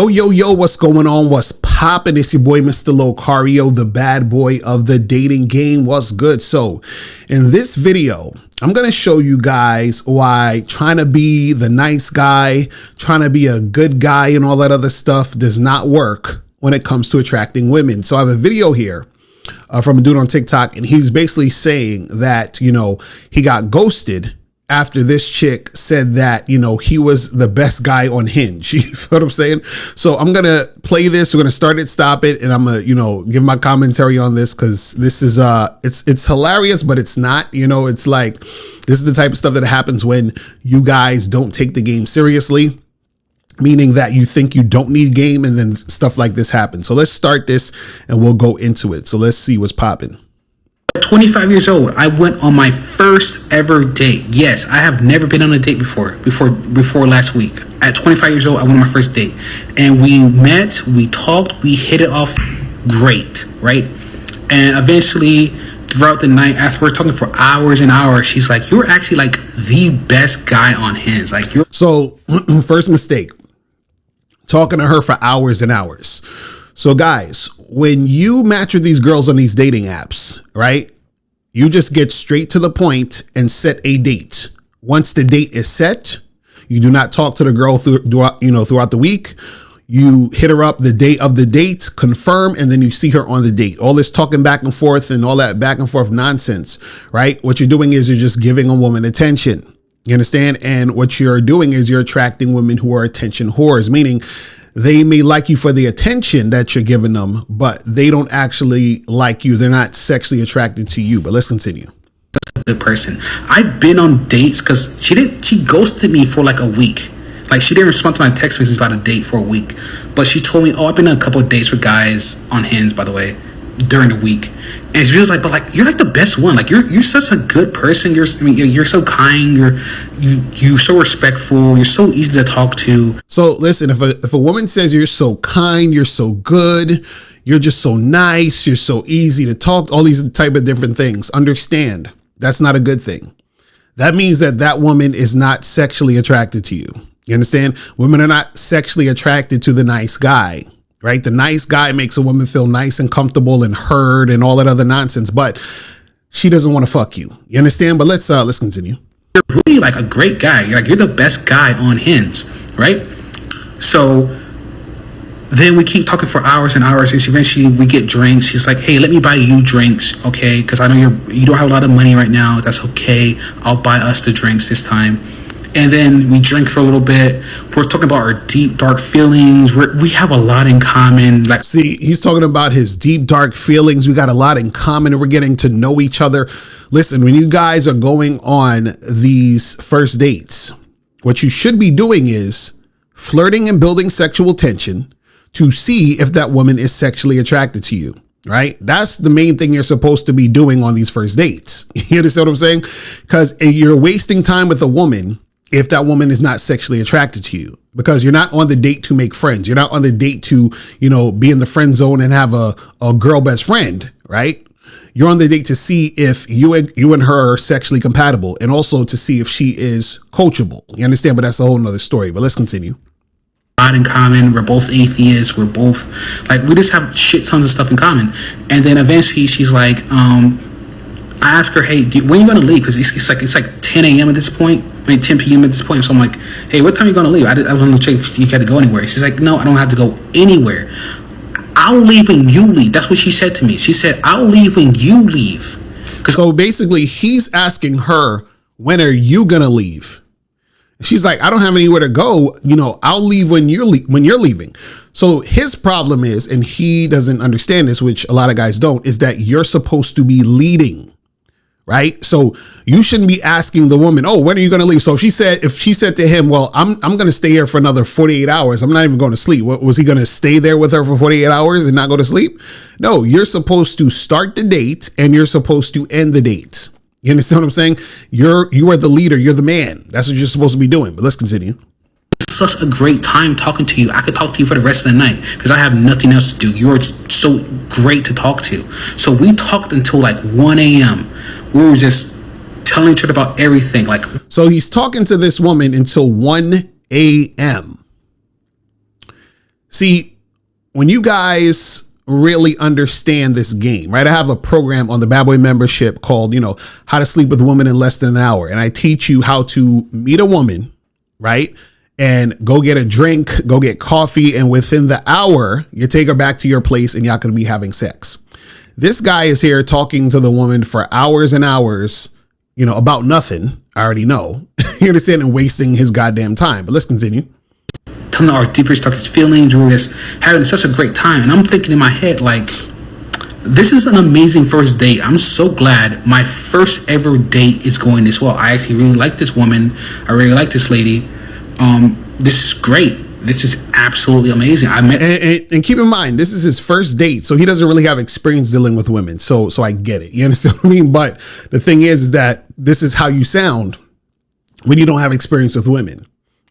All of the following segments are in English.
Yo, what's going on? What's poppin'? It's your boy, Mr. Locario, the bad boy of the dating game. What's good? So in this video, I'm going to show you guys why trying to be the nice guy, trying to be a good guy and all that other stuff does not work when it comes to attracting women. So I have a video here from a dude on TikTok, and he's basically saying that, he got ghosted after this chick said that, he was the best guy on Hinge. You feel what I'm saying? So I'm going to play this. We're going to start it, stop it. And I'm going to, give my commentary on this, because this is, it's hilarious, but it's not, it's like, this is the type of stuff that happens when you guys don't take the game seriously, meaning that you think you don't need game, and then stuff like this happens. So let's start this and we'll go into it. So let's see what's popping. At 25 years old, I went on my first ever date. Yes, I have never been on a date before last week. At 25 years old, I went on my first date, and we met, we talked, we hit it off great, right? And eventually, throughout the night, after we're talking for hours and hours, she's like, "You're actually like the best guy on Hinge." Like, you're so first mistake, talking to her for hours and hours. So guys, when you match with these girls on these dating apps, right, you just get straight to the point and set a date. Once the date is set, you do not talk to the girl throughout the week. You hit her up the day of the date, confirm, and then you see her on the date. All this talking back and forth and all that back and forth nonsense, right? What you're doing is you're just giving a woman attention. You understand? And what you're doing is you're attracting women who are attention whores, meaning they may like you for the attention that you're giving them, but they don't actually like you. They're not sexually attracted to you. But let's continue. a good person. I've been on dates because she ghosted me for like a week. Like, she didn't respond to my text messages about a date for a week. But she told me, "Oh, I've been on a couple of dates with guys on Hinge, by the way, during the week." And she was like, "But like, you're like the best one. Like, you're such a good person. You're so kind. You're so respectful. You're so easy to talk to." So listen, if a woman says you're so kind, you're so good, you're just so nice, you're so easy to talk, all these type of different things, understand that's not a good thing. That means that woman is not sexually attracted to you. You understand? Women are not sexually attracted to the nice guy. Right? The nice guy makes a woman feel nice and comfortable and heard and all that other nonsense, but she doesn't want to fuck you. You understand? But let's continue. You're really like a great guy. You're the best guy on Hinge, right? So then we keep talking for hours and hours, and eventually we get drinks. She's like, "Hey, let me buy you drinks, okay? Because I know you don't have a lot of money right now. That's okay. I'll buy us the drinks this time." And then we drink for a little bit. We're talking about our deep, dark feelings. We have a lot in common. Like, see, he's talking about his deep, dark feelings. We got a lot in common, and we're getting to know each other. Listen, when you guys are going on these first dates, what you should be doing is flirting and building sexual tension to see if that woman is sexually attracted to you. Right? That's the main thing you're supposed to be doing on these first dates. You understand what I'm saying? Because you're wasting time with a woman if that woman is not sexually attracted to you, because you're not on the date to make friends. You're not on the date to, be in the friend zone and have a girl best friend, right? You're on the date to see if you and her are sexually compatible, and also to see if she is coachable. You understand? But that's a whole nother story. But let's continue. A lot in common. We're both atheists. We're both like, we just have shit tons of stuff in common. And then eventually she's like, I ask her, "Hey, when are you going to leave?" Because it's like 10 a.m. at this point. 10 p.m. at this point. So I'm like, "Hey, what time are you going to leave?" I want to check if you had to go anywhere. She's like, "No, I don't have to go anywhere. I'll leave when you leave." That's what she said to me. She said, "I'll leave when you leave." So basically, he's asking her, "When are you going to leave?" She's like, "I don't have anywhere to go. I'll leave when you're leaving." So his problem is, and he doesn't understand this, which a lot of guys don't, is that you're supposed to be leading. Right? So you shouldn't be asking the woman, "Oh, when are you going to leave?" So if she said to him, "Well, I'm going to stay here for another 48 hours. I'm not even going to sleep." Was he going to stay there with her for 48 hours and not go to sleep? No, you're supposed to start the date and you're supposed to end the date. You understand what I'm saying? You are the leader. You're the man. That's what you're supposed to be doing. But let's continue. It's such a great time talking to you. I could talk to you for the rest of the night because I have nothing else to do. You're so great to talk to. So we talked until like 1 a.m. We were just telling each other about everything. Like, so he's talking to this woman until 1 a.m. See, when you guys really understand this game, right? I have a program on the Bad Boy membership called, How to Sleep with a Woman in Less Than an Hour. And I teach you how to meet a woman, right? And go get a drink, go get coffee. And within the hour, you take her back to your place and y'all can be having sex. This guy is here talking to the woman for hours and hours, about nothing. I already know. You understand? And wasting his goddamn time. But let's continue. Telling our deepest, darkest feelings. We were just having such a great time. And I'm thinking in my head, like, this is an amazing first date. I'm so glad my first ever date is going this well. I actually really like this woman. I really like this lady. This is great. This is absolutely amazing. I met and keep in mind, this is his first date, so he doesn't really have experience dealing with women. So I get it. You understand what I mean? But the thing is that this is how you sound when you don't have experience with women.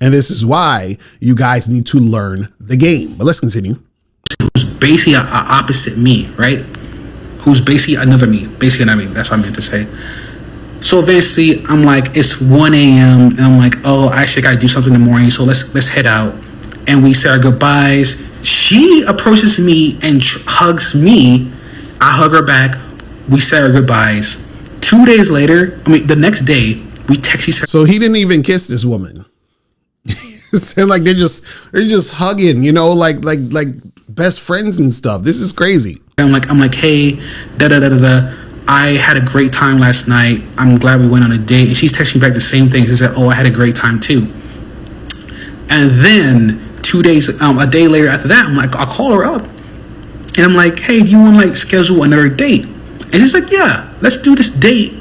And this is why you guys need to learn the game. But let's continue. Who's basically a opposite me, right? Who's basically another me. Basically another me. That's what I meant to say. So eventually, I'm like, it's 1 a.m. and I'm like, oh, I actually got to do something in the morning. So let's head out. And we say our goodbyes. She approaches me and hugs me. I hug her back. We say our goodbyes. 2 days later, the next day, we text each other. So he didn't even kiss this woman. And like they're just hugging, like best friends and stuff. This is crazy. I'm like, hey, da da da da da. I had a great time last night. I'm glad we went on a date. And she's texting me back the same thing. She said, oh, I had a great time too. And then 2 days, a day later after that, I'm like, I'll call her up. And I'm like, hey, do you want to schedule another date? And she's like, yeah, let's do this date.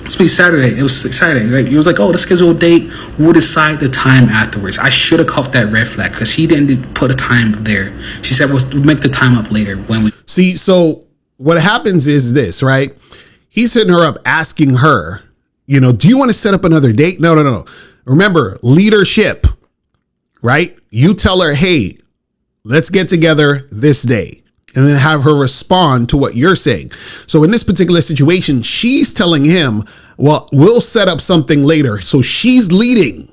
It's be Saturday. It was Saturday, right? It was like, oh, let's schedule a date. We'll decide the time afterwards. I should have caught that red flag because she didn't put a time there. She said, we'll make the time up later when we see. So what happens is this, right? He's hitting her up, asking her, do you want to set up another date? No. Remember, leadership, right? You tell her, hey, let's get together this day. And then have her respond to what you're saying. So in this particular situation, she's telling him, well, we'll set up something later. So she's leading,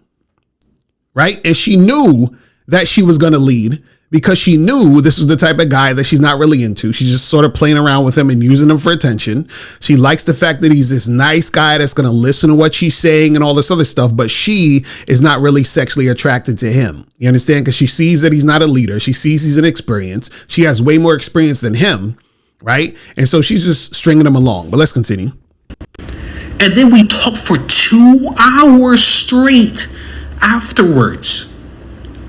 right? And she knew that she was going to lead because she knew this was the type of guy that she's not really into. She's just sort of playing around with him and using him for attention. She likes the fact that he's this nice guy that's going to listen to what she's saying and all this other stuff, but she is not really sexually attracted to him. You understand? Because she sees that he's not a leader. She sees he's inexperienced. She has way more experience than him, right? And so she's just stringing him along. But let's continue. And then we talked for 2 hours straight afterwards.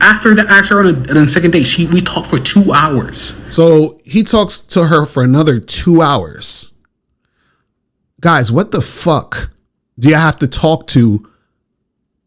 After on the second date, we talked for 2 hours. So he talks to her for another 2 hours. Guys, what the fuck do you have to talk to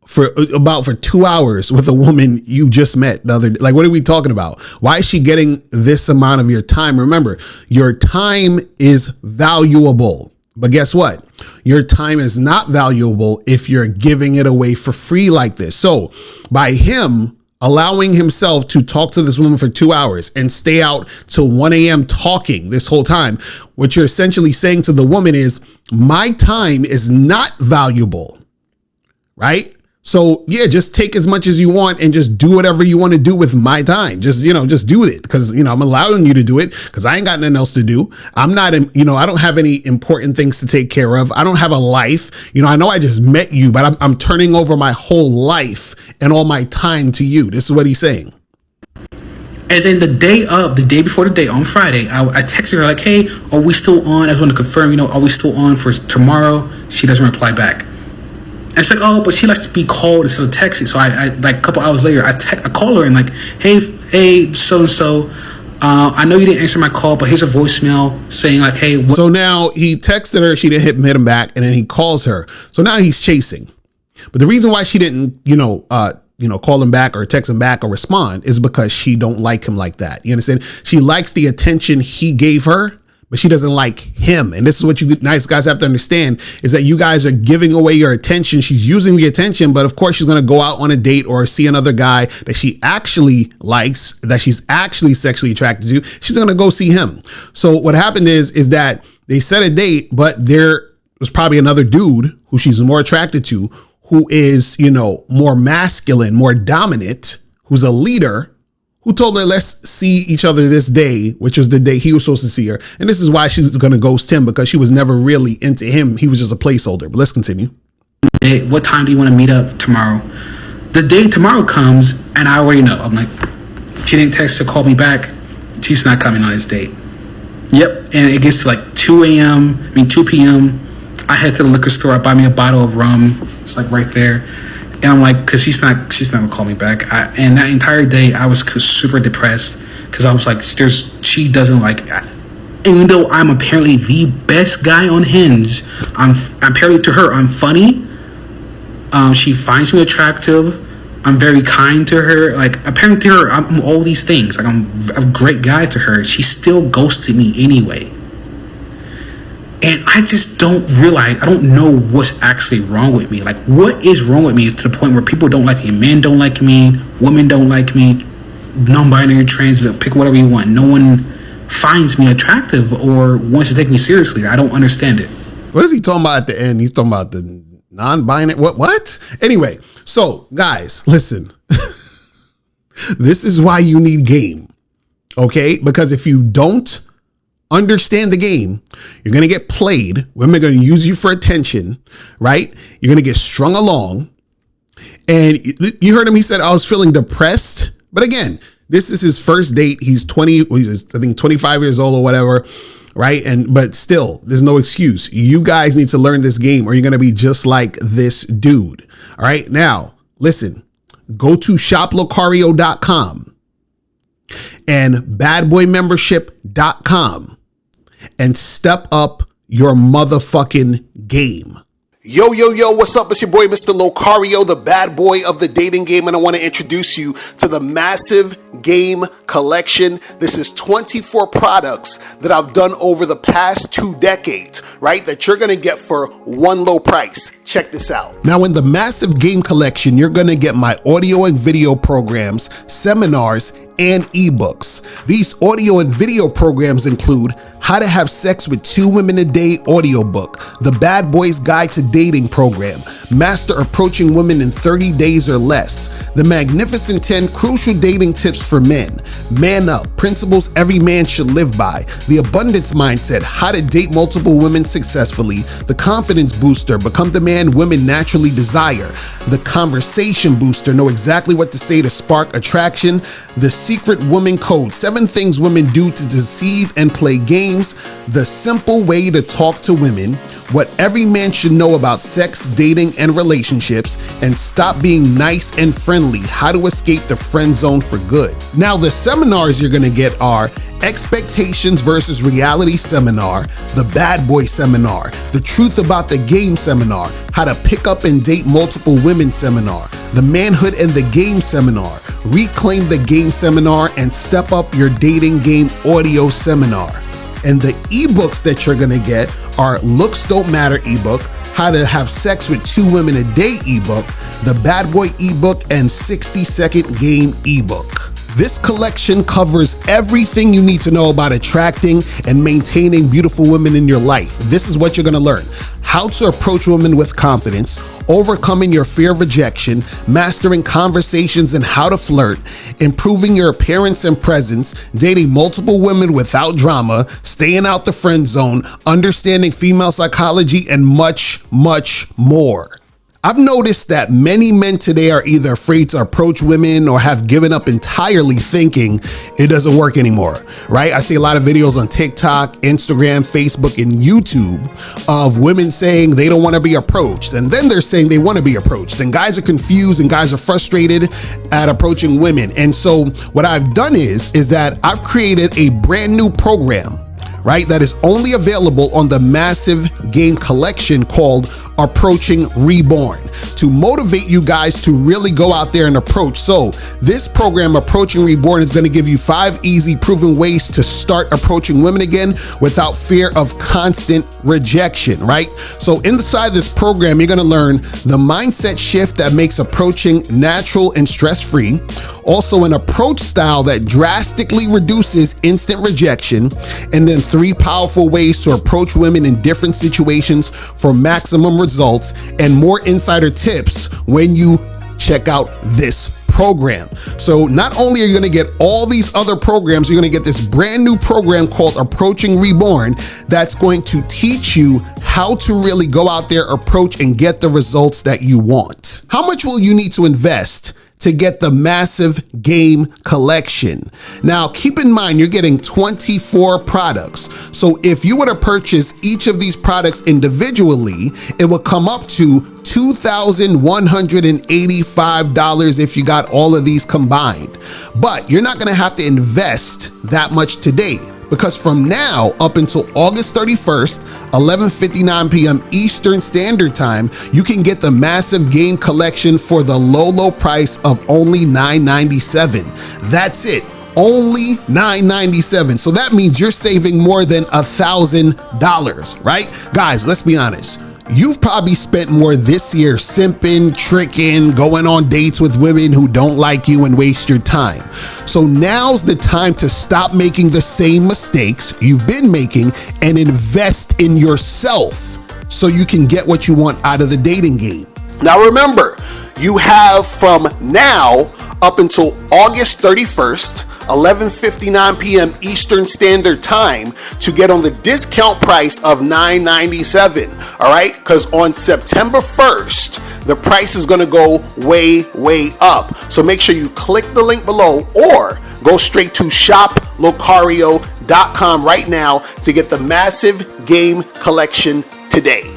for 2 hours with a woman you just met the other day? Like, what are we talking about? Why is she getting this amount of your time? Remember, your time is valuable. But guess what? Your time is not valuable if you're giving it away for free like this. So by him allowing himself to talk to this woman for 2 hours and stay out till 1 a.m. talking this whole time, what you're essentially saying to the woman is, my time is not valuable, right? So yeah, just take as much as you want and just do whatever you want to do with my time. Just do it because, I'm allowing you to do it because I ain't got nothing else to do. I'm not, I don't have any important things to take care of. I don't have a life. I know I just met you, but I'm turning over my whole life and all my time to you. This is what he's saying. And then the day before the date on Friday, I texted her like, hey, are we still on? I just want to confirm, are we still on for tomorrow? She doesn't reply back. And it's like, oh, but she likes to be called instead of texting. So I like a couple hours later, I call her and like, hey, so-and-so, I know you didn't answer my call, but here's a voicemail saying like, hey. So now he texted her, she didn't hit him back, and then he calls her. So now he's chasing. But the reason why she didn't, call him back or text him back or respond is because she don't like him like that. You understand? She likes the attention he gave her, but she doesn't like him. And this is what you nice guys have to understand is that you guys are giving away your attention. She's using the attention, but of course she's going to go out on a date or see another guy that she actually likes, that she's actually sexually attracted to. She's going to go see him. So what happened is that they set a date, but there was probably another dude who she's more attracted to, who is, more masculine, more dominant, who's a leader, who told her, let's see each other this day, which was the day he was supposed to see her. And this is why she's going to ghost him, because she was never really into him. He was just a placeholder. But let's continue. Hey, what time do you want to meet up tomorrow? The day tomorrow comes, and I already know. I'm like, she didn't text to call me back. She's not coming on this date. Yep. And it gets to like 2 p.m. I head to the liquor store. I buy me a bottle of rum. It's like right there. And I'm like, because she's not gonna call me back. And that entire day, I was super depressed because I was like, she doesn't like. Even though I'm apparently the best guy on Hinge, apparently to her, I'm funny. She finds me attractive. I'm very kind to her. Like, apparently to her, I'm all these things. Like, I'm a great guy to her. She still ghosted me anyway. And I just don't realize, I don't know what's actually wrong with me. Like, what is wrong with me to the point where people don't like me? Men don't like me. Women don't like me. Non-binary, trans, pick whatever you want. No one finds me attractive or wants to take me seriously. I don't understand it. What is he talking about at the end? He's talking about the non-binary. What? Anyway, so guys, listen. This is why you need game. Okay? Because if you don't understand the game, you're going to get played. Women are going to use you for attention, right? You're going to get strung along. And you heard him. He said, I was feeling depressed. But again, this is his first date. He's 20, he's, I think 25 years old or whatever, right? But still, there's no excuse. You guys need to learn this game or you're going to be just like this dude. All right. Now, listen, go to shoplocario.com and badboymembership.com and step up your motherfucking game. Yo, what's up? It's your boy, Mr. Locario, the bad boy of the dating game, and I want to introduce you to the massive game collection. This is 24 products that I've done over the past 2 decades, right? That you're going to get for one low price. Check this out. Now, in the massive game collection, you're going to get my audio and video programs, seminars, and ebooks. These audio and video programs include How to Have Sex with 2 Women a Day audiobook, The Bad Boys Guide to Dating program, Master Approaching Women in 30 Days or Less, The Magnificent 10 Crucial Dating Tips for Men, Man Up, Principles Every Man Should Live By, The Abundance Mindset, How to Date Multiple Women Successfully, The Confidence Booster, Become the Man Women Naturally Desire, The Conversation Booster, Know Exactly What to Say to Spark Attraction, The Secret Woman Code, 7 Things Women Do to Deceive and Play Games, The Simple Way to Talk to Women, What Every Man Should Know About Sex, Dating, and Relationships, and Stop Being Nice and Friendly, How to Escape the Friend Zone for Good. Now, the seminars you're going to get are Expectations versus Reality Seminar, The Bad Boy Seminar, The Truth About the Game Seminar, How to Pick Up and Date Multiple Women Seminar, The Manhood and the Game Seminar, Reclaim the Game Seminar, and Step Up Your Dating Game Audio Seminar. And the ebooks that you're gonna get are Looks Don't Matter ebook, How to Have Sex with 2 Women a Day ebook, The Bad Boy ebook, and 60-Second Game ebook. This collection covers everything you need to know about attracting and maintaining beautiful women in your life. This is what you're going to learn. How to approach women with confidence, overcoming your fear of rejection, mastering conversations and how to flirt, improving your appearance and presence, dating multiple women without drama, staying out the friend zone, understanding female psychology, and much, much more. I've noticed that many men today are either afraid to approach women or have given up entirely thinking it doesn't work anymore, right? I see a lot of videos on TikTok, Instagram, Facebook, and YouTube of women saying they don't want to be approached. And then they're saying they want to be approached. And guys are confused and guys are frustrated at approaching women. And so what I've done is that I've created a brand new program, right? That is only available on the massive game collection called Approaching Reborn, to motivate you guys to really go out there and approach. So this program, Approaching Reborn, is going to give you 5 easy proven ways to start approaching women again without fear of constant rejection, right? So inside this program, you're going to learn the mindset shift that makes approaching natural and stress-free, also an approach style that drastically reduces instant rejection, and then 3 powerful ways to approach women in different situations for maximum results, and more insider tips when you check out this program. So not only are you going to get all these other programs, you're going to get this brand new program called Approaching Reborn that's going to teach you how to really go out there, approach, and get the results that you want. How much will you need to invest to get the massive game collection? Now, keep in mind, you're getting 24 products. So if you were to purchase each of these products individually, it would come up to $2,185 if you got all of these combined. But you're not gonna have to invest that much today, because from now up until August 31st, 11:59 p.m. Eastern Standard Time, you can get the massive game collection for the low price of only $9.97. That's it. Only $9.97. So that means you're saving more than $1,000, right? Guys, let's be honest. You've probably spent more this year simping, tricking, going on dates with women who don't like you and waste your time. So now's the time to stop making the same mistakes you've been making and invest in yourself so you can get what you want out of the dating game. Now remember, you have from now up until August 31st, 11:59 p.m. Eastern Standard Time to get on the discount price of $9.97, all right? Because on September 1st, the price is gonna go way up. So make sure you click the link below or go straight to shoplocario.com right now to get the massive game collection today.